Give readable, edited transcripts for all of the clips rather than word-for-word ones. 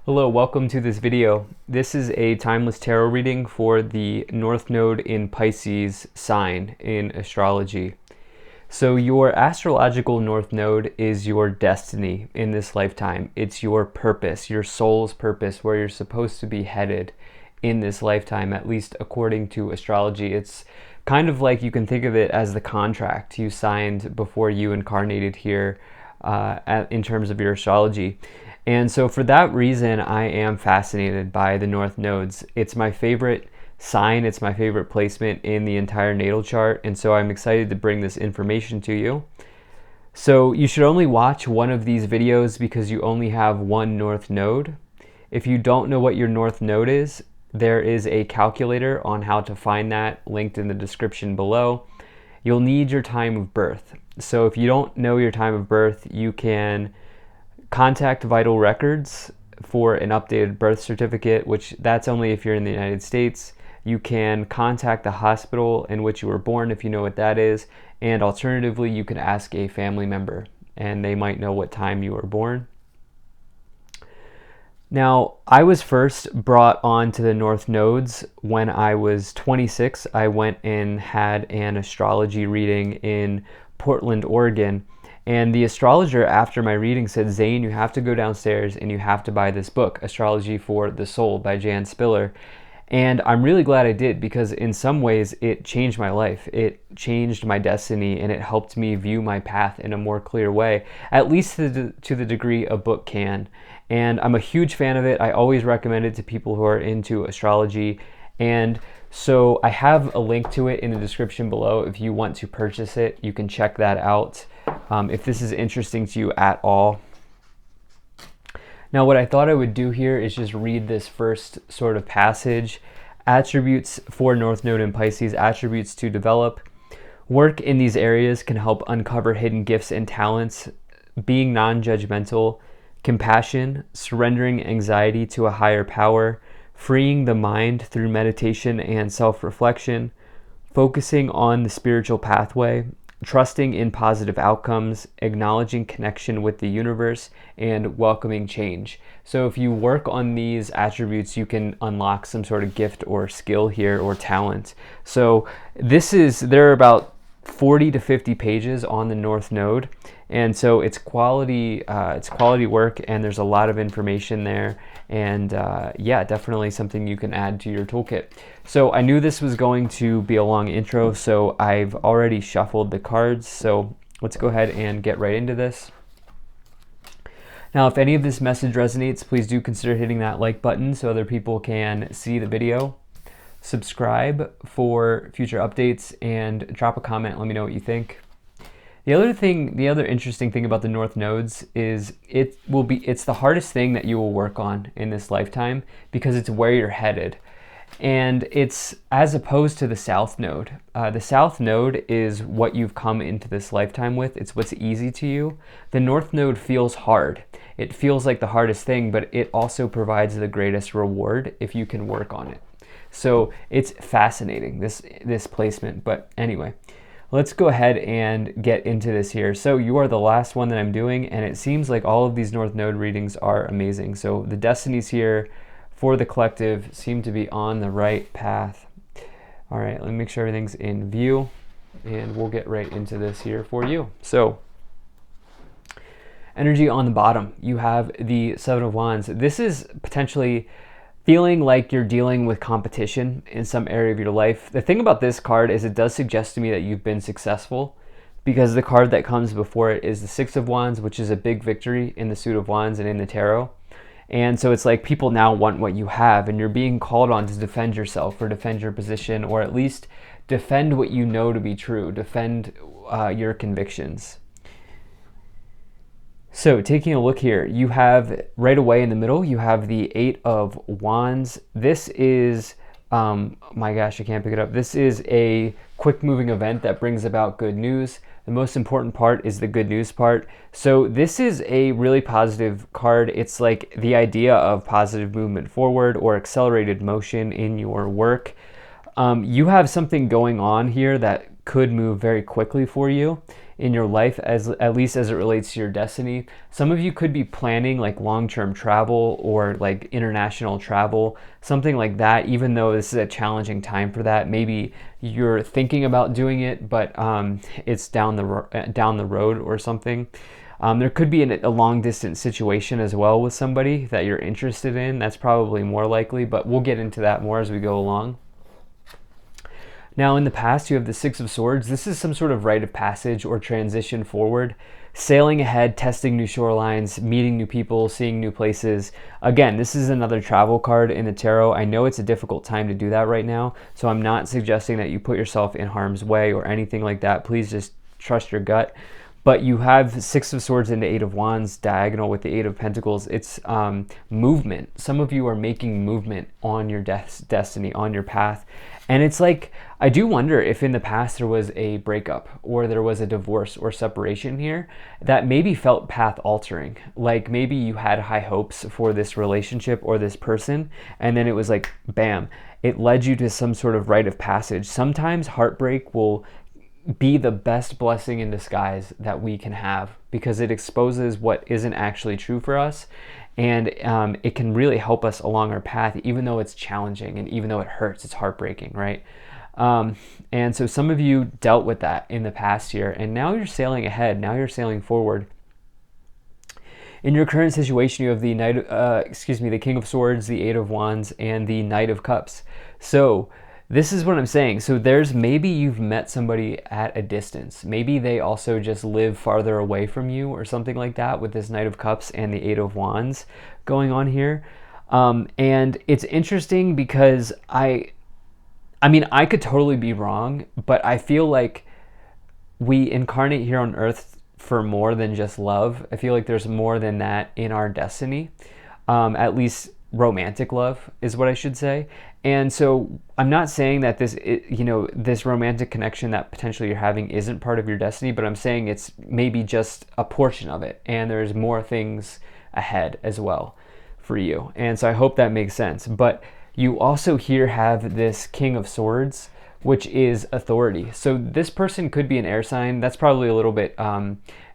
Hello, welcome to this video. This is a timeless tarot reading for the North Node in Pisces sign in astrology. So your astrological North Node is your destiny in this lifetime. It's your purpose, your soul's purpose, where you're supposed to be headed in this lifetime, at least according to astrology. It's kind of like you can think of it as the contract you signed before you incarnated here in terms of your astrology. And so for that reason, I am fascinated by the North Nodes. It's my favorite sign, it's my favorite placement in the entire natal chart, and so I'm excited to bring this information to you. So you should only watch one of these videos because you only have one North Node. If you don't know what your North Node is, there is a calculator on how to find that linked in the description below. You'll need your time of birth. So if you don't know your time of birth, you can contact Vital Records for an updated birth certificate, which that's only if you're in the United States. You can contact the hospital in which you were born if you know what that is, and alternatively you can ask a family member and they might know what time you were born. Now, I was first brought on to the North Nodes when I was 26. I went and had an astrology reading in Portland, Oregon. And the astrologer after my reading said, Zane, you have to go downstairs and you have to buy this book, Astrology for the Soul by Jan Spiller. And I'm really glad I did, because in some ways it changed my life. It changed my destiny and it helped me view my path in a more clear way, at least to the degree a book can. And I'm a huge fan of it. I always recommend it to people who are into astrology. And so I have a link to it in the description below. If you want to purchase it, you can check that out if this is interesting to you at all. Now, what I thought I would do here is just read this first sort of passage. Attributes for North Node in Pisces, attributes to develop. Work in these areas can help uncover hidden gifts and talents. Being non-judgmental, compassion, surrendering anxiety to a higher power, freeing the mind through meditation and self-reflection, focusing on the spiritual pathway, trusting in positive outcomes, acknowledging connection with the universe, and welcoming change. So if you work on these attributes, you can unlock some sort of gift or skill here or talent. So there are about 40 to 50 pages on the North Node, and so it's quality work, and there's a lot of information there, and yeah, definitely something you can add to your toolkit. So I knew this was going to be a long intro, so I've already shuffled the cards, so let's go ahead and get right into this. Now, if any of this message resonates, please do consider hitting that like button so other people can see the video. Subscribe for future updates and drop a comment. Let me know what you think. The other interesting thing about the North Nodes is it's the hardest thing that you will work on in this lifetime, because it's where you're headed. And it's as opposed to the South Node. The South Node is what you've come into this lifetime with. It's what's easy to you. The North Node feels hard. It feels like the hardest thing, but it also provides the greatest reward if you can work on it. So it's fascinating, this placement. But anyway, let's go ahead and get into this here. So you are the last one that I'm doing, and it seems like all of these North Node readings are amazing. So the destinies here for the collective seem to be on the right path. All right, let me make sure everything's in view, and we'll get right into this here for you. So energy on the bottom, you have the Seven of Wands. This is potentially feeling like you're dealing with competition in some area of your life. The thing about this card is it does suggest to me that you've been successful, because the card that comes before it is the Six of Wands, which is a big victory in the suit of Wands and in the tarot. And so it's like people now want what you have, and you're being called on to defend yourself or defend your position, or at least defend what you know to be true, defend your convictions. So taking a look here, you have right away in the middle, you have the Eight of Wands. This is, my gosh, I can't pick it up. This is a quick moving event that brings about good news. The most important part is the good news part. So this is a really positive card. It's like the idea of positive movement forward or accelerated motion in your work. You have something going on here that could move very quickly for you in your life, at least as it relates to your destiny. Some of you could be planning like long-term travel or like international travel, something like that, even though this is a challenging time for that. Maybe you're thinking about doing it, but it's down the road or something. There could be a long distance situation as well with somebody that you're interested in. That's probably more likely, but we'll get into that more as we go along. Now, in the past, you have the Six of Swords. This is some sort of rite of passage or transition forward, sailing ahead, testing new shorelines, meeting new people, seeing new places. Again, this is another travel card in the tarot. I know it's a difficult time to do that right now, so I'm not suggesting that you put yourself in harm's way or anything like that. Please just trust your gut. But you have Six of Swords into Eight of Wands diagonal with the Eight of Pentacles. It's movement. Some of you are making movement on your destiny, on your path. And it's like, I do wonder if in the past there was a breakup or there was a divorce or separation here that maybe felt path altering. Like maybe you had high hopes for this relationship or this person, and then it was like, bam, it led you to some sort of rite of passage. Sometimes heartbreak will be the best blessing in disguise that we can have, because it exposes what isn't actually true for us, and it can really help us along our path, even though it's challenging and even though it hurts. It's heartbreaking, right? And so some of you dealt with that in the past year, and now you're sailing ahead. Now you're sailing forward. In your current situation, you have the the King of Swords, the Eight of Wands, and the Knight of Cups. So this is what I'm saying. So maybe you've met somebody at a distance. Maybe they also just live farther away from you or something like that, with this Knight of Cups and the Eight of Wands going on here. And it's interesting because I mean, I could totally be wrong, but I feel like we incarnate here on Earth for more than just love. I feel like there's more than that in our destiny, at least romantic love is what I should say. And so I'm not saying that this romantic connection that potentially you're having isn't part of your destiny, but I'm saying it's maybe just a portion of it, and there's more things ahead as well for you. And so I hope that makes sense. But you also here have this King of Swords, which is authority. So this person could be an air sign. That's probably a little bit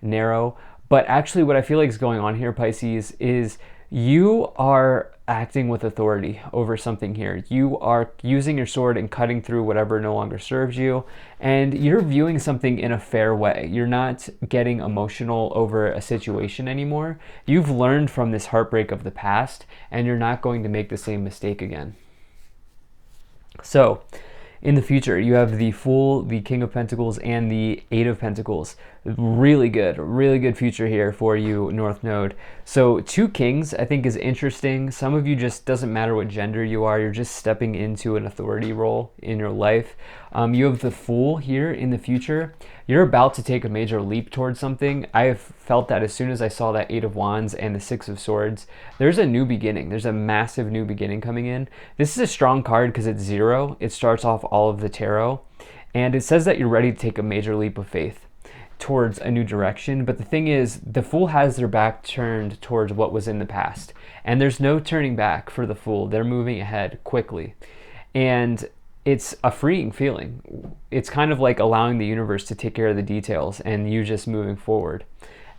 narrow, but actually what I feel like is going on here, Pisces, is you are acting with authority over something here. You are using your sword and cutting through whatever no longer serves you, and you're viewing something in a fair way. You're not getting emotional over a situation anymore. You've learned from this heartbreak of the past, and you're not going to make the same mistake again. So in the future, you have the Fool, the King of Pentacles, and the Eight of Pentacles. Really good future here for you, North Node. So 2 kings, I think, is interesting. Some of you, just doesn't matter what gender you are, you're just stepping into an authority role in your life. You have the Fool here in the future. You're about to take a major leap towards something. I have felt that as soon as I saw that Eight of Wands and the Six of Swords. There's a new beginning. There's a massive new beginning coming in. This is a strong card because it's 0. It starts off all of the tarot, and it says that you're ready to take a major leap of faith towards a new direction. But the thing is, the Fool has their back turned towards what was in the past, and there's no turning back for the Fool. They're moving ahead quickly, and it's a freeing feeling. It's kind of like allowing the universe to take care of the details, and you just moving forward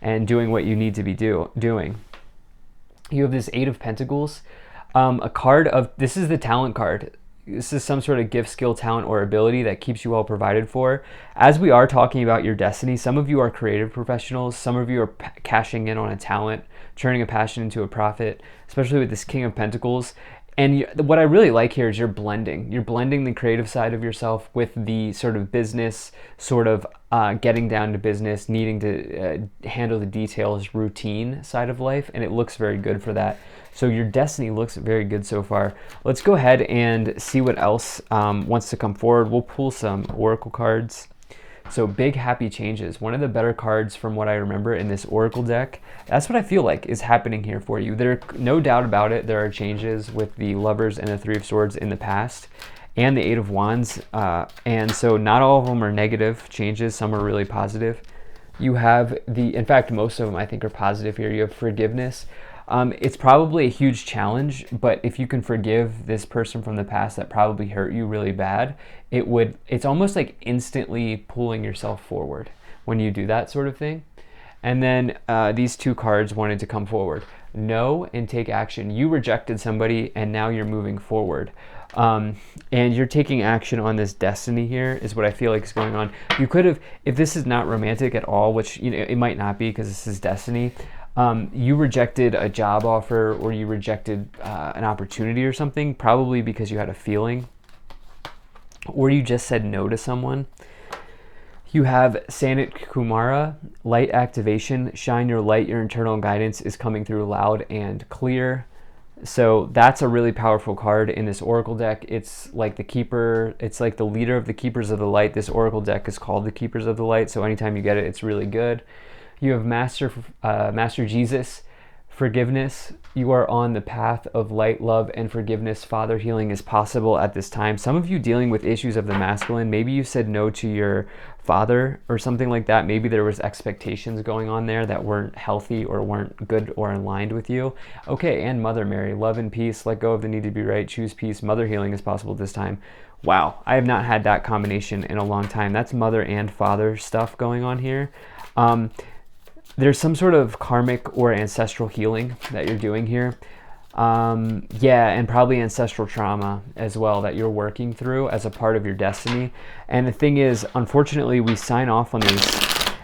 and doing what you need to be doing. You have this Eight of Pentacles, a card of, this is the talent card. This is some sort of gift, skill, talent, or ability that keeps you well provided for. As we are talking about your destiny, some of you are creative professionals. Some of you are cashing in on a talent, turning a passion into a profit, especially with this King of Pentacles. And what I really like here is you're blending. You're blending the creative side of yourself with the sort of business, sort of getting down to business, needing to handle the details, routine side of life, and it looks very good for that. So your destiny looks very good so far. Let's go ahead and see what else wants to come forward. We'll pull some oracle cards. So big happy changes. One of the better cards from what I remember in this oracle deck. That's what I feel like is happening here for you. There, no doubt about it, there are changes with the Lovers and the Three of Swords in the past, and the Eight of Wands. And so not all of them are negative changes. Some are really positive. You have in fact, most of them I think are positive here. You have forgiveness. It's probably a huge challenge, but if you can forgive this person from the past that probably hurt you really bad, it's almost like instantly pulling yourself forward when you do that sort of thing. And then these two cards wanted to come forward. Know and take action. You rejected somebody and now you're moving forward. And you're taking action on this destiny here is what I feel like is going on. You could have, if this is not romantic at all, which it might not be because this is destiny, you rejected a job offer or you rejected an opportunity or something, probably because you had a feeling, or you just said no to someone. You have Sanat Kumara, light activation, shine your light, your internal guidance is coming through loud and clear. So that's a really powerful card in this Oracle deck. It's like the keeper, it's like the leader of the Keepers of the Light. This Oracle deck is called the Keepers of the Light, so anytime you get it, it's really good. You have Master Jesus, forgiveness. You are on the path of light, love, and forgiveness. Father healing is possible at this time. Some of you dealing with issues of the masculine, maybe you said no to your father or something like that. Maybe there was expectations going on there that weren't healthy or weren't good or aligned with you. Okay, and Mother Mary, love and peace, let go of the need to be right, choose peace. Mother healing is possible this time. Wow, I have not had that combination in a long time. That's mother and father stuff going on here. There's some sort of karmic or ancestral healing that you're doing here. Yeah, and probably ancestral trauma as well that you're working through as a part of your destiny. And the thing is, unfortunately, we sign off on these,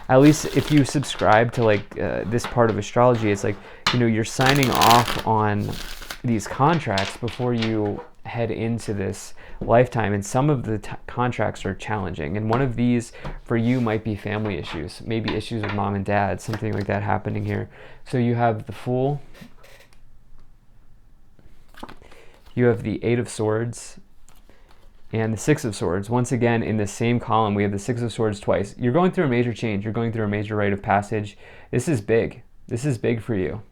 at least if you subscribe to like this part of astrology, it's like, you're signing off on these contracts before you head into this lifetime, and some of the contracts are challenging, and one of these for you might be family issues, maybe issues with mom and dad, something like that happening here. So you have the Fool, you have the Eight of Swords, and the Six of Swords. Once again, in the same column, we have the Six of Swords twice. You're going through a major change. You're going through a major rite of passage. This is big. This is big for you.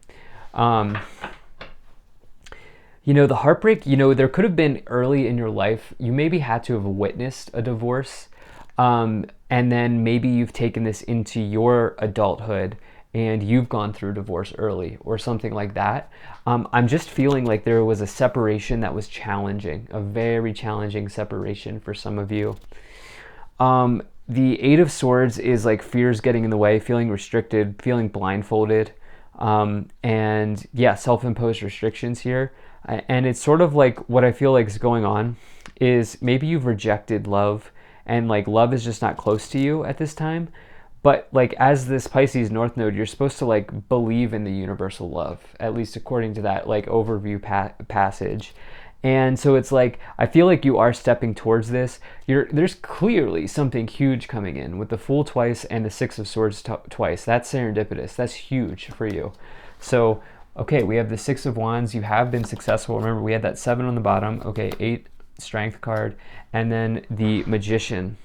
The heartbreak, there could have been early in your life, you maybe had to have witnessed a divorce, and then maybe you've taken this into your adulthood and you've gone through divorce early or something like that. I'm just feeling like there was a separation that was challenging, a very challenging separation for some of you. The Eight of Swords is like fears getting in the way, feeling restricted, feeling blindfolded, and yeah, self-imposed restrictions here. And it's sort of like what I feel like is going on is maybe you've rejected love and like love is just not close to you at this time. But like as this Pisces North Node, you're supposed to like believe in the universal love, at least according to that like overview passage. And so it's like, I feel like you are stepping towards this. There's clearly something huge coming in with the Fool twice and the Six of Swords twice. That's serendipitous. That's huge for you. So okay, we have the Six of Wands. You have been successful. Remember, we had that 7 on the bottom. Okay, 8 strength card. And then the Magician.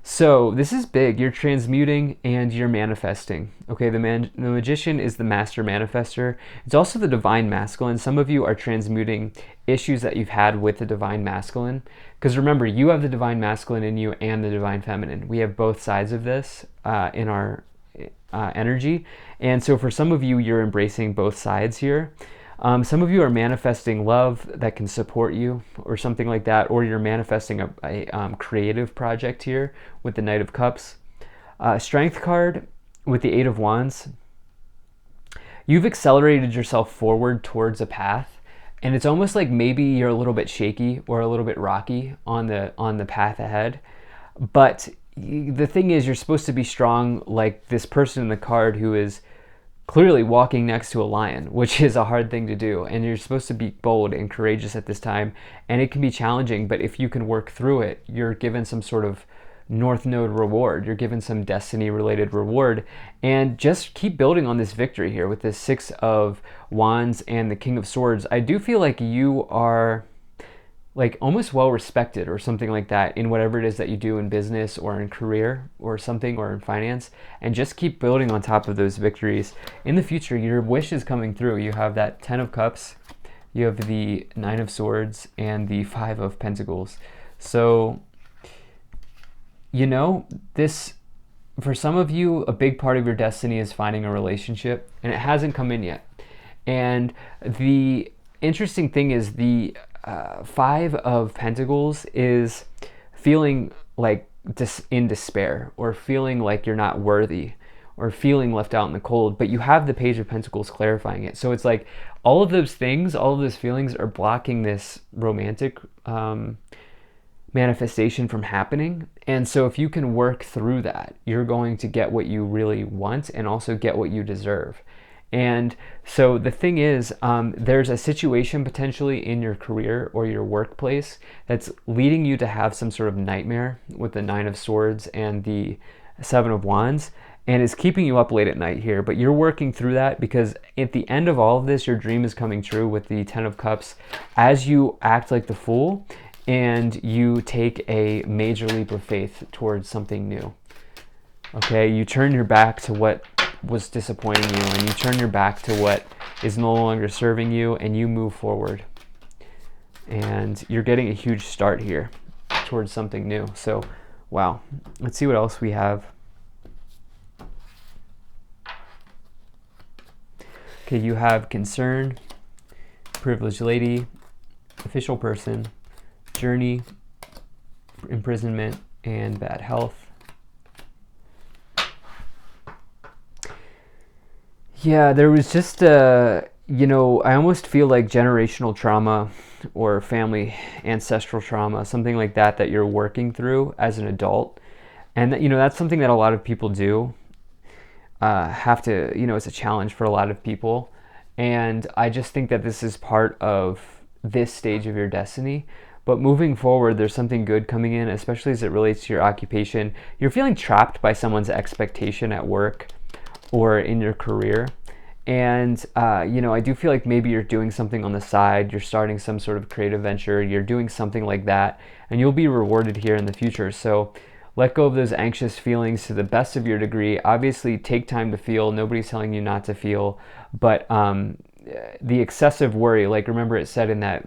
So this is big. You're transmuting and you're manifesting. Okay, the Magician is the master manifester. It's also the divine masculine. Some of you are transmuting issues that you've had with the divine masculine. Because remember, you have the divine masculine in you and the divine feminine. We have both sides of this in our energy. And so for some of you, you're embracing both sides here. Some of you are manifesting love that can support you or something like that, or you're manifesting a creative project here with the Knight of Cups. Strength card with the Eight of Wands. You've accelerated yourself forward towards a path, and it's almost like maybe you're a little bit shaky or a little bit rocky on the path ahead. But the thing is, you're supposed to be strong like this person in the card who is clearly walking next to a lion, which is a hard thing to do. And you're supposed to be bold and courageous at this time. And it can be challenging, but if you can work through it, you're given some sort of North Node reward. You're given some destiny related reward. And just keep building on this victory here with this Six of Wands and the King of Swords. I do feel like you are like almost well respected or something like that in whatever it is that you do in business or in career or something, or in finance, and just keep building on top of those victories. In the future, your wish is coming through. You have that 10 of Cups, you have the 9 of Swords, and the 5 of Pentacles. So, this, for some of you, a big part of your destiny is finding a relationship, and it hasn't come in yet. And the interesting thing is the Five of Pentacles is feeling like in despair, or feeling like you're not worthy, or feeling left out in the cold. But you have the Page of Pentacles clarifying it. So it's like all of those things, all of those feelings are blocking this romantic manifestation from happening. And so if you can work through that, you're going to get what you really want and also get what you deserve. And so the thing is, there's a situation potentially in your career or your workplace that's leading you to have some sort of nightmare with the Nine of Swords and the Seven of Wands, and is keeping you up late at night here. But you're working through that, because at the end of all of this, your dream is coming true with the Ten of Cups as you act like the Fool and you take a major leap of faith towards something new. Okay, you turn your back to what was disappointing you, and you turn your back to what is no longer serving you, and you move forward. And you're getting a huge start here towards something new. So, wow. Let's see what else we have. Okay, you have concern, privileged lady, official person, journey, imprisonment, and bad health. Yeah, there was just I almost feel like generational trauma or family ancestral trauma, something like that you're working through as an adult. And that's something that a lot of people do have to, it's a challenge for a lot of people. And I just think that this is part of this stage of your destiny. But moving forward, there's something good coming in, especially as it relates to your occupation. You're feeling trapped by someone's expectation at work or in your career. And, I do feel like maybe you're doing something on the side, you're starting some sort of creative venture, you're doing something like that, and you'll be rewarded here in the future. So let go of those anxious feelings to the best of your degree. Obviously, take time to feel. Nobody's telling you not to feel. But the excessive worry, like remember it said in that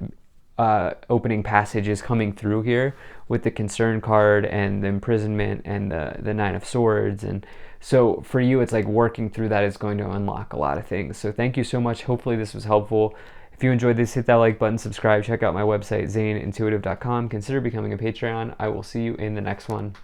opening passage, is coming through here with the concern card and the imprisonment and the Nine of Swords. And so for you, it's like working through that is going to unlock a lot of things. So thank you so much. Hopefully this was helpful. If you enjoyed this, hit that like button, subscribe, check out my website, zaneintuitive.com. Consider becoming a Patreon. I will see you in the next one.